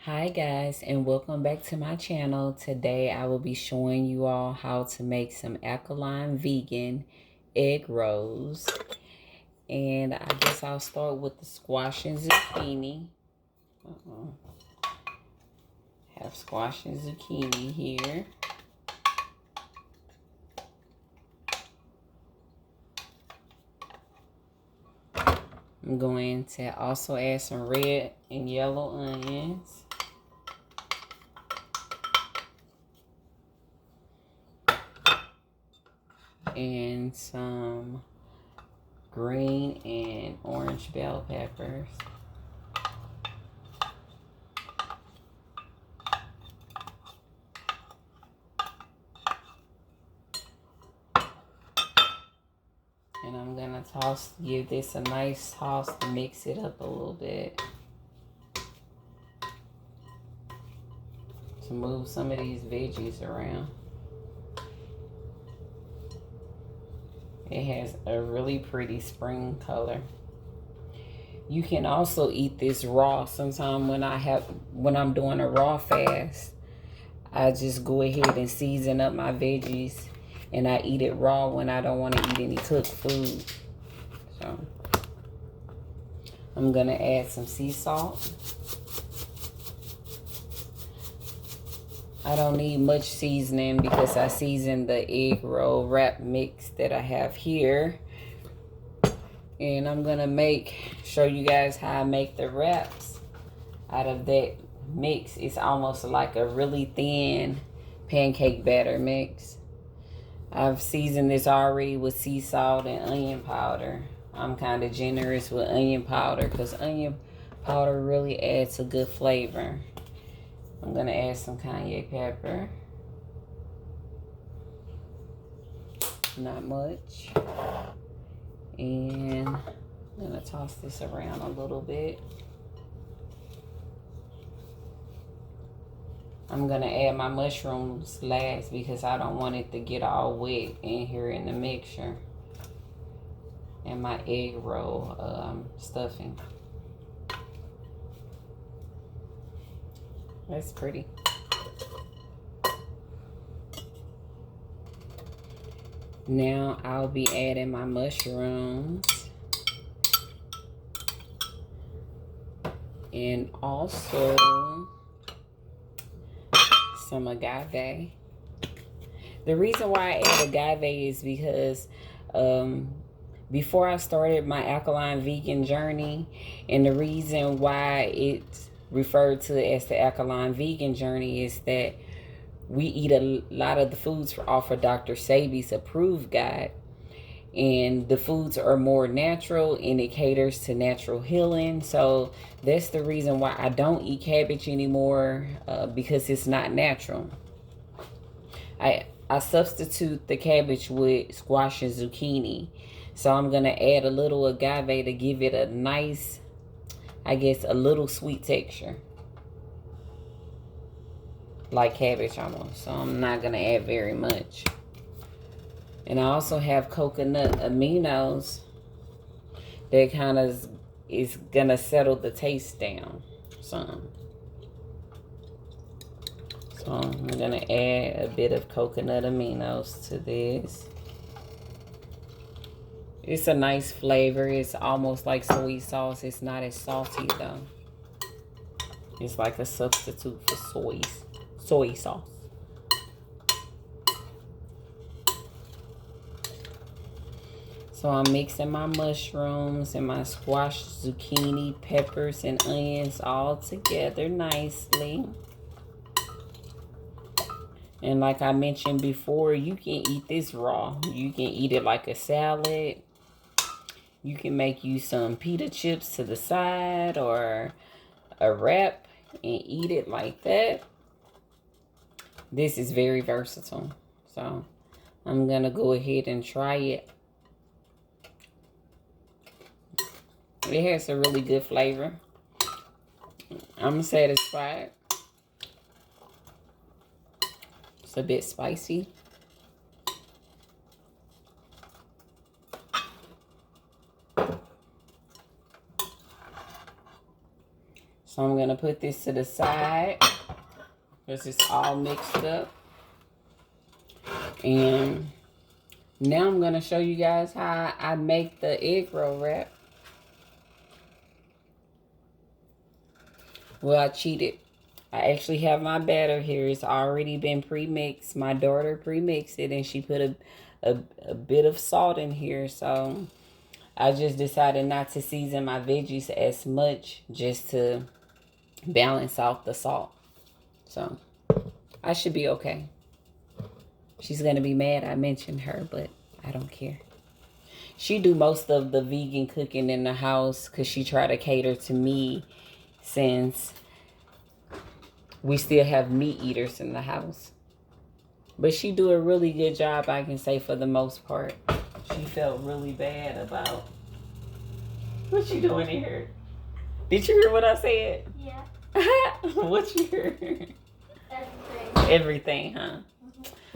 Hi guys, and welcome back to my channel. Today I will be showing you all how to make some alkaline vegan egg rolls. And I guess I'll start with the squash and zucchini. Have squash and zucchini here. I'm going to also add some red and yellow onions. And some green and orange bell peppers. And I'm gonna give this a nice toss to mix it up a little bit. To move some of these veggies around. It has a really pretty spring color. You can also eat this raw. Sometime when I'm doing a raw fast, I just go ahead and season up my veggies and I eat it raw when I don't want to eat any cooked food. So I'm gonna add some sea salt. I don't need much seasoning because I seasoned the egg roll wrap mix that I have here. And I'm gonna show you guys how I make the wraps out of that mix. It's almost like a really thin pancake batter mix. I've seasoned this already with sea salt and onion powder. I'm kind of generous with onion powder because onion powder really adds a good flavor. I'm going to add some cayenne pepper. Not much. And I'm going to toss this around a little bit. I'm going to add my mushrooms last because I don't want it to get all wet in here in the mixture. And my egg roll stuffing. That's pretty. Now I'll be adding my mushrooms. And also some agave. The reason why I add agave is because before I started my alkaline vegan journey, and the reason why it's referred to as the alkaline vegan journey is that we eat a lot of the foods off of Dr. Sebi's approved guide, and the foods are more natural and it caters to natural healing. So that's the reason why I don't eat cabbage anymore, because it's not natural. I substitute the cabbage with squash and zucchini. So I'm going to add a little agave to give it a nice, I guess, a little sweet texture. Like cabbage almost. So I'm not going to add very much. And I also have coconut aminos that kind of is going to settle the taste down some. So I'm going to add a bit of coconut aminos to this. It's a nice flavor. It's almost like soy sauce. It's not as salty though. It's like a substitute for soy sauce. So I'm mixing my mushrooms and my squash, zucchini, peppers, and onions all together nicely. And like I mentioned before, you can eat this raw. You can eat it like a salad. You can make you some pita chips to the side or a wrap and eat it like that. This is very versatile. So I'm going to go ahead and try it. It has a really good flavor. I'm satisfied. It's a bit spicy. So I'm going to put this to the side because it's all mixed up. And now I'm going to show you guys how I make the egg roll wrap. Well, I cheated. I actually have my batter here. It's already been pre-mixed. My daughter pre-mixed it and she put a bit of salt in here. So I just decided not to season my veggies as much just to balance out the salt. So I should be okay. She's going to be mad I mentioned her, but I don't care. She do most of the vegan cooking in the house because she try to cater to me since we still have meat eaters in the house. But she do a really good job, I can say, for the most part. She felt really bad about... What you doing in here? Did you hear what I said? Yeah. What you heard? Everything. Everything, huh?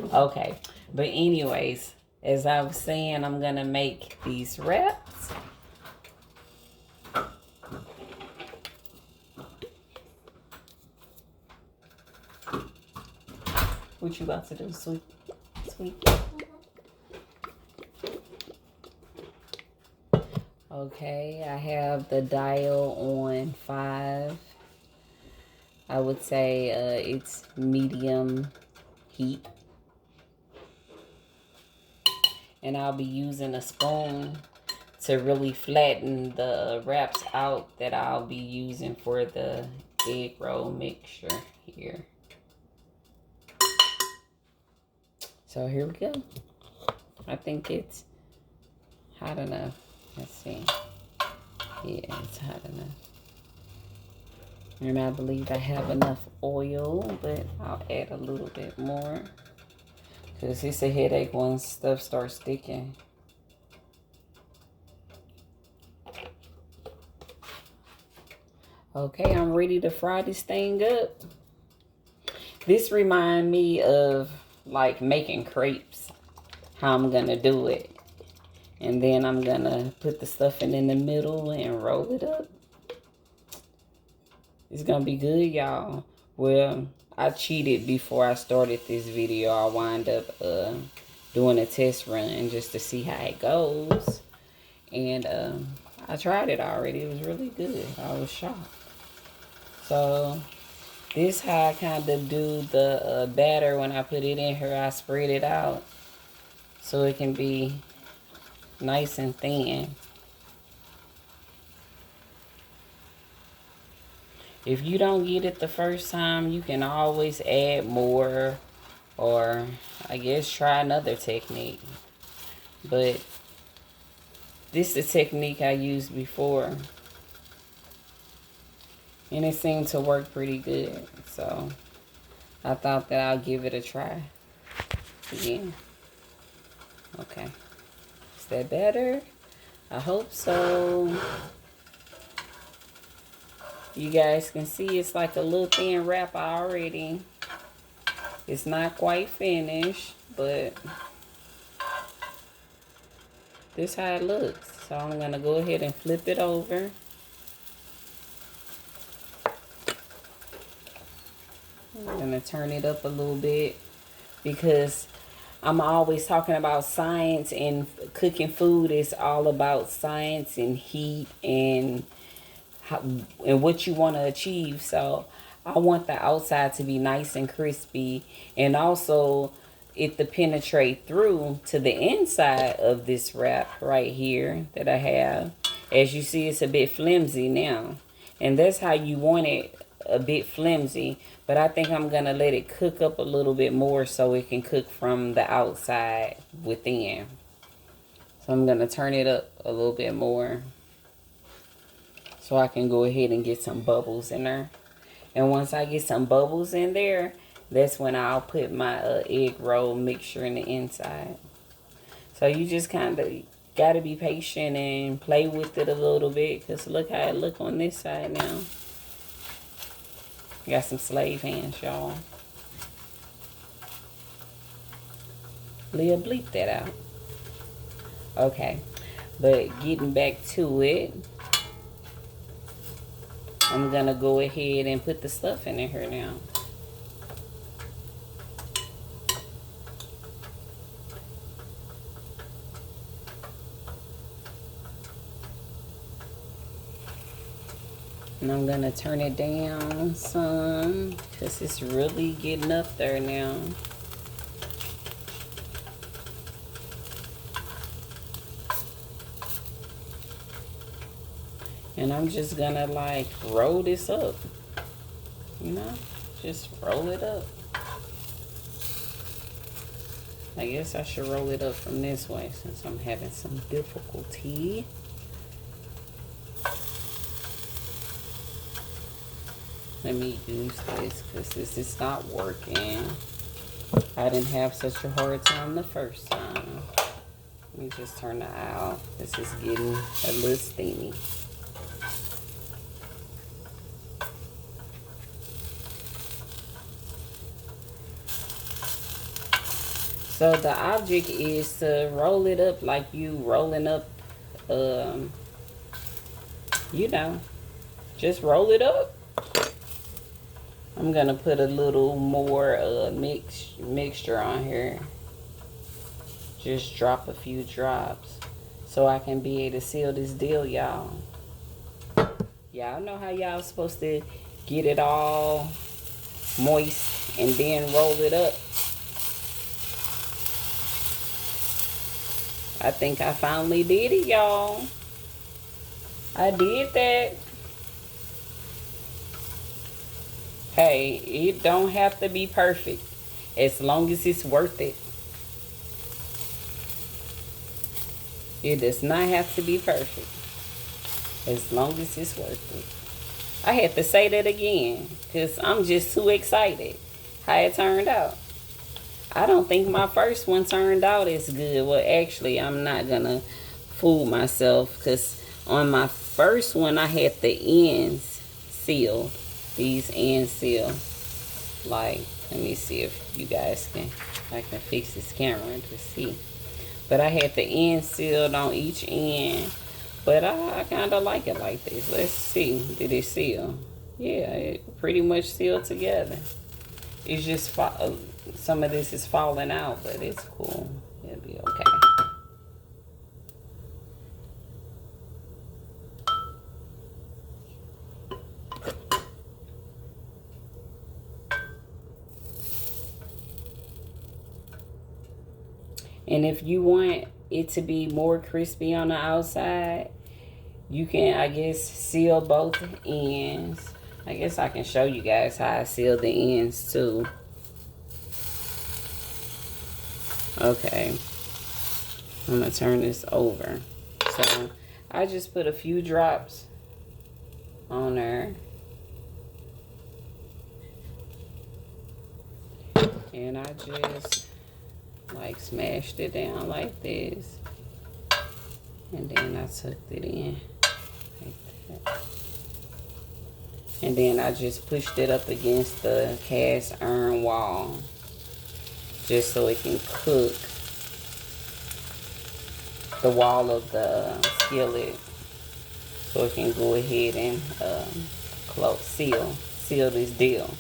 Mm-hmm. Okay. But anyways, as I was saying, I'm going to make these wraps. What you about to do, sweet? Sweet? Okay, I have the dial on 5. I would say it's medium heat. And I'll be using a spoon to really flatten the wraps out that I'll be using for the egg roll mixture here. So here we go. I think it's hot enough. Let's see. Yeah, it's hot enough. And I believe I have enough oil, but I'll add a little bit more. Because it's a headache when stuff starts sticking. Okay, I'm ready to fry this thing up. This reminds me of like making crepes. How I'm going to do it. And then I'm going to put the stuffing in the middle and roll it up. It's going to be good, y'all. Well, I cheated before I started this video. I wound up doing a test run just to see how it goes. And I tried it already. It was really good. I was shocked. So this how I kind of do the batter when I put it in here. I spread it out so it can be nice and thin. If you don't get it the first time, you can always add more, or I guess try another technique. But this is the technique I used before, and it seemed to work pretty good. So I thought that I'll give it a try again. Okay. Is that better? I hope so. You guys can see it's like a little thin wrap already. It's not quite finished, but this is how it looks. So I'm going to go ahead and flip it over. I'm going to turn it up a little bit because I'm always talking about science, and cooking food is all about science and heat and what you want to achieve. So I want the outside to be nice and crispy, and also it to penetrate through to the inside of this wrap right here that I have. As you see, it's a bit flimsy now, and that's how you want it, a bit flimsy. But I think I'm gonna let it cook up a little bit more so it can cook from the outside within. So I'm gonna turn it up a little bit more so I can go ahead and get some bubbles in there. And once I get some bubbles in there, that's when I'll put my egg roll mixture in the inside. So you just kind of got to be patient and play with it a little bit, because look how it look on this side now. Got some slave hands, y'all. Leah, bleep that out. Okay, but getting back to it. I'm gonna go ahead and put the stuff in here now. And I'm gonna turn it down some because it's really getting up there now. And I'm just gonna like roll this up, you know, just roll it up. I guess I should roll it up from this way since I'm having some difficulty. Let me use this because this is not working. I didn't have such a hard time the first time. Let me just turn it out. This is getting a little steamy. So the object is to roll it up like you rolling up, you know, just roll it up. I'm gonna put a little more mixture on here. Just drop a few drops so I can be able to seal this deal, y'all. Y'all know how y'all supposed to get it all moist and then roll it up. I think I finally did it, y'all. I did that. Hey, it don't have to be perfect as long as it's worth it. It does not have to be perfect as long as it's worth it. I had to say that again because I'm just too excited how it turned out. I don't think my first one turned out as good. Well, actually, I'm not going to fool myself because on my first one, I had the ends sealed. These ends sealed. Like, let me see if you guys I can fix this camera to see. But I had the ends sealed on each end. But I kind of like it like this. Let's see. Did it seal? Yeah, it pretty much sealed together. It's just some of this is falling out, but it's cool. It'll be okay. And if you want it to be more crispy on the outside, you can, I guess, seal both ends. I guess I can show you guys how I seal the ends too. Okay. I'm going to turn this over. So, I just put a few drops on there. And I just like smashed it down like this. And then I tucked it in like that. And then I just pushed it up against the cast iron wall just so it can cook the wall of the skillet, so it can go ahead and seal this deal.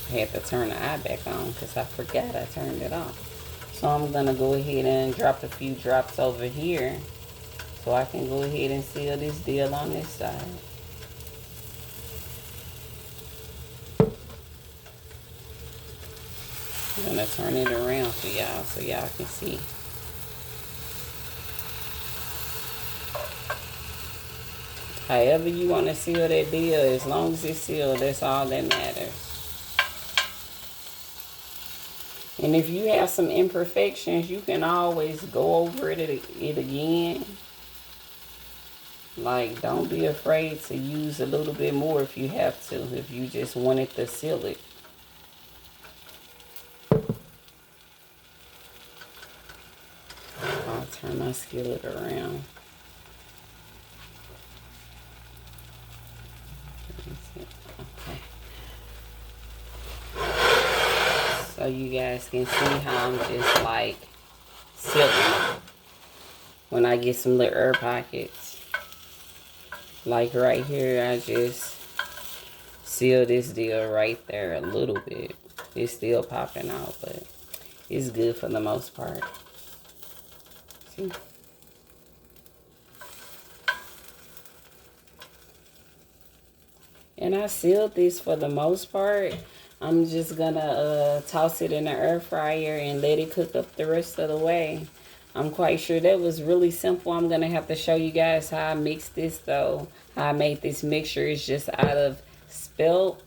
I had to turn the eye back on because I forgot I turned it off. So I'm going to go ahead and drop a few drops over here so I can go ahead and seal this deal on this side. I'm going to turn it around for y'all so y'all can see. However you want to seal that deal, as long as it's sealed, that's all that matters. And if you have some imperfections, you can always go over it again. Like, don't be afraid to use a little bit more if you have to, if you just wanted to seal it. I'll turn my skillet around. Okay. So you guys can see how I'm just like sealing when I get some little air pockets. Like right here, I just seal this deal right there a little bit. It's still popping out, but it's good for the most part. See? And I sealed this for the most part. I'm just gonna toss it in the air fryer and let it cook up the rest of the way. I'm quite sure that was really simple. I'm gonna have to show you guys how I mixed this though. How I made this mixture is just out of spelt,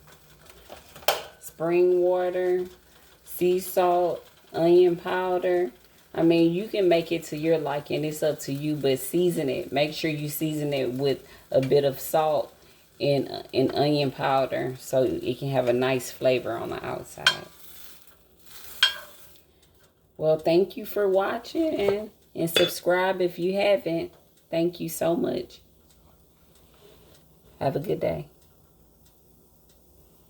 spring water, sea salt, onion powder. I mean, you can make it to your liking. It's up to you, but season it. Make sure you season it with a bit of salt and onion powder so it can have a nice flavor on the outside. Well, thank you for watching and subscribe if you haven't. Thank you so much. Have a good day.